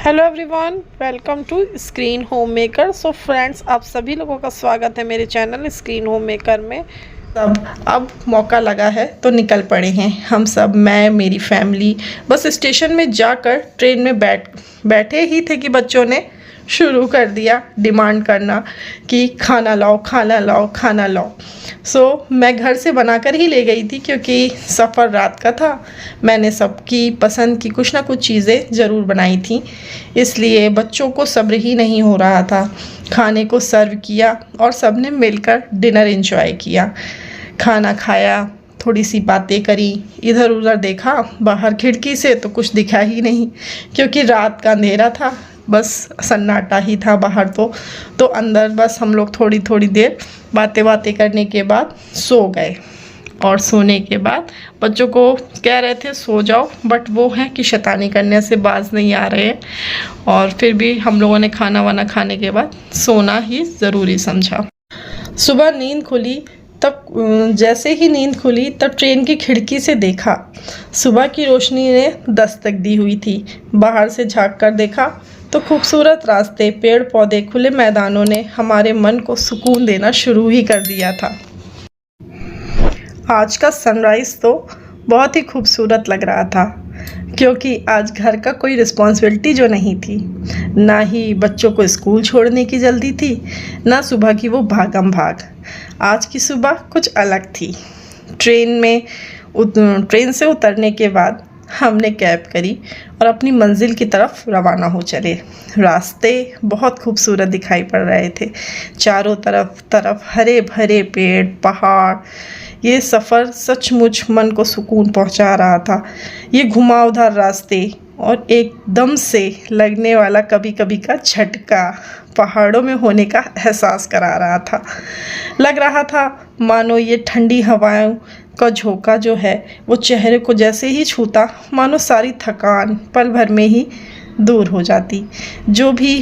Hello everyone, welcome to screen home maker. So friends, आप सभी लोगों का स्वागत है मेरे चैनल स्क्रीन होम मेकर में। अब मौका लगा है तो निकल पड़े हैं हम सब, मैं मेरी फैमिली। बस स्टेशन में जाकर ट्रेन में बैठे ही थे कि बच्चों ने शुरू कर दिया डिमांड करना कि खाना लाओ खाना लाओ खाना लाओ। सो मैं घर से बनाकर ही ले गई थी क्योंकि सफ़र रात का था। मैंने सबकी पसंद की कुछ ना कुछ चीज़ें ज़रूर बनाई थी, इसलिए बच्चों को सब्र ही नहीं हो रहा था। खाने को सर्व किया और सबने मिलकर डिनर एंजॉय किया। खाना खाया, थोड़ी सी बातें करी, इधर उधर देखा बाहर खिड़की से तो कुछ दिखा ही नहीं क्योंकि रात का अंधेरा था, बस सन्नाटा ही था बाहर। तो अंदर बस हम लोग थोड़ी थोड़ी देर बातें करने के बाद सो गए। और सोने के बाद बच्चों को कह रहे थे सो जाओ, बट वो हैं कि शैतानी करने से बाज नहीं आ रहे हैं। और फिर भी हम लोगों ने खाना वाना खाने के बाद सोना ही ज़रूरी समझा। सुबह नींद खुली, तब जैसे ही नींद खुली तब ट्रेन की खिड़की से देखा, सुबह की रोशनी ने दस्तक दी हुई थी। बाहर से झांक कर देखा तो खूबसूरत रास्ते, पेड़ पौधे, खुले मैदानों ने हमारे मन को सुकून देना शुरू ही कर दिया था। आज का सनराइज़ तो बहुत ही खूबसूरत लग रहा था क्योंकि आज घर का कोई रिस्पॉन्सिबिलिटी जो नहीं थी, ना ही बच्चों को स्कूल छोड़ने की जल्दी थी, ना सुबह की वो भागम भाग। आज की सुबह कुछ अलग थी। ट्रेन से उतरने के बाद हमने कैब करी और अपनी मंजिल की तरफ रवाना हो चले। रास्ते बहुत खूबसूरत दिखाई पड़ रहे थे, चारों तरफ हरे भरे पेड़ पहाड़। ये सफ़र सचमुच मन को सुकून पहुंचा रहा था। ये घुमावदार रास्ते और एकदम से लगने वाला कभी कभी का झटका पहाड़ों में होने का एहसास करा रहा था। लग रहा था मानो ये ठंडी हवाओं का झोंका जो है वो चेहरे को जैसे ही छूता, मानो सारी थकान पल भर में ही दूर हो जाती। जो भी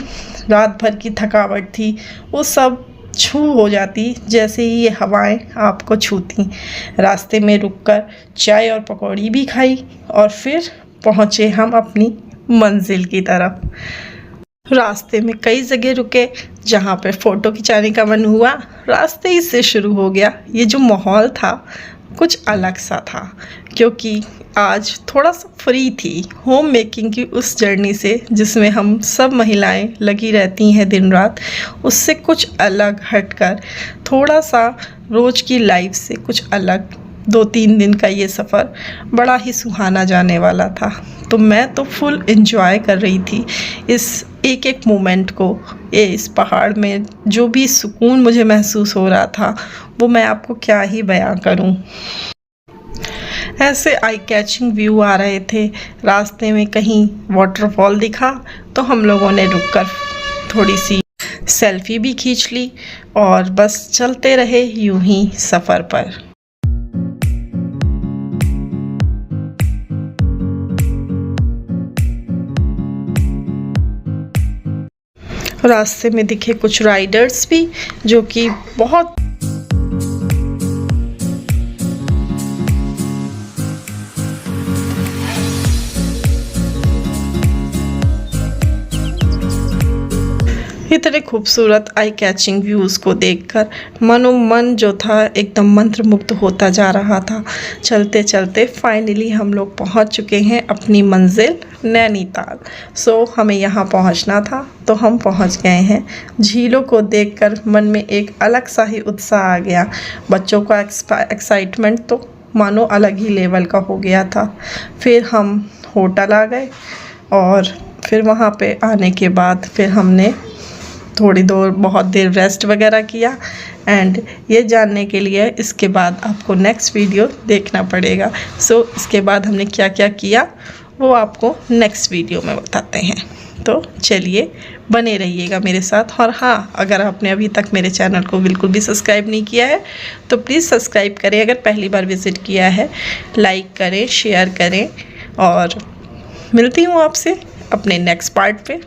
रात भर की थकावट थी वो सब छू हो जाती जैसे ही ये हवाएं आपको छूती। रास्ते में रुककर चाय और पकौड़ी भी खाई और फिर पहुँचे हम अपनी मंजिल की तरफ। रास्ते में कई जगह रुके जहाँ पे फ़ोटो खिंचाने का मन हुआ। रास्ते ही से शुरू हो गया। ये जो माहौल था कुछ अलग सा था क्योंकि आज थोड़ा सा फ्री थी होम मेकिंग की उस जर्नी से जिसमें हम सब महिलाएं लगी रहती हैं दिन रात। उससे कुछ अलग हटकर थोड़ा सा रोज़ की लाइफ से कुछ अलग 2-3 दिन का ये सफ़र बड़ा ही सुहाना जाने वाला था। तो मैं तो फुल एंजॉय कर रही थी इस एक एक मोमेंट को। इस पहाड़ में जो भी सुकून मुझे महसूस हो रहा था वो मैं आपको क्या ही बयां करूं। ऐसे आई कैचिंग व्यू आ रहे थे। रास्ते में कहीं वाटरफॉल दिखा तो हम लोगों ने रुककर थोड़ी सी सेल्फी भी खींच ली और बस चलते रहे यूं ही सफ़र पर। रास्ते में दिखे कुछ राइडर्स भी जो कि बहुत इतने खूबसूरत आई कैचिंग व्यूज़ को देखकर मन जो था एकदम मंत्रमुग्ध होता जा रहा था। चलते चलते फाइनली हम लोग पहुंच चुके हैं अपनी मंजिल नैनीताल। सो हमें यहाँ पहुँचना था तो हम पहुँच गए हैं। झीलों को देखकर मन में एक अलग सा ही उत्साह आ गया। बच्चों का एक्साइटमेंट तो मानो अलग ही लेवल का हो गया था। फिर हम होटल आ गए और फिर वहाँ पे आने के बाद फिर हमने बहुत देर रेस्ट वगैरह किया। एंड ये जानने के लिए इसके बाद आपको नेक्स्ट वीडियो देखना पड़ेगा। सो इसके बाद हमने क्या क्या किया वो आपको नेक्स्ट वीडियो में बताते हैं। तो चलिए बने रहिएगा मेरे साथ। और हाँ, अगर आपने अभी तक मेरे चैनल को बिल्कुल भी सब्सक्राइब नहीं किया है तो प्लीज़ सब्सक्राइब करें। अगर पहली बार विज़िट किया है लाइक करें, शेयर करें। और मिलती हूँ आपसे अपने नेक्स्ट पार्ट पे।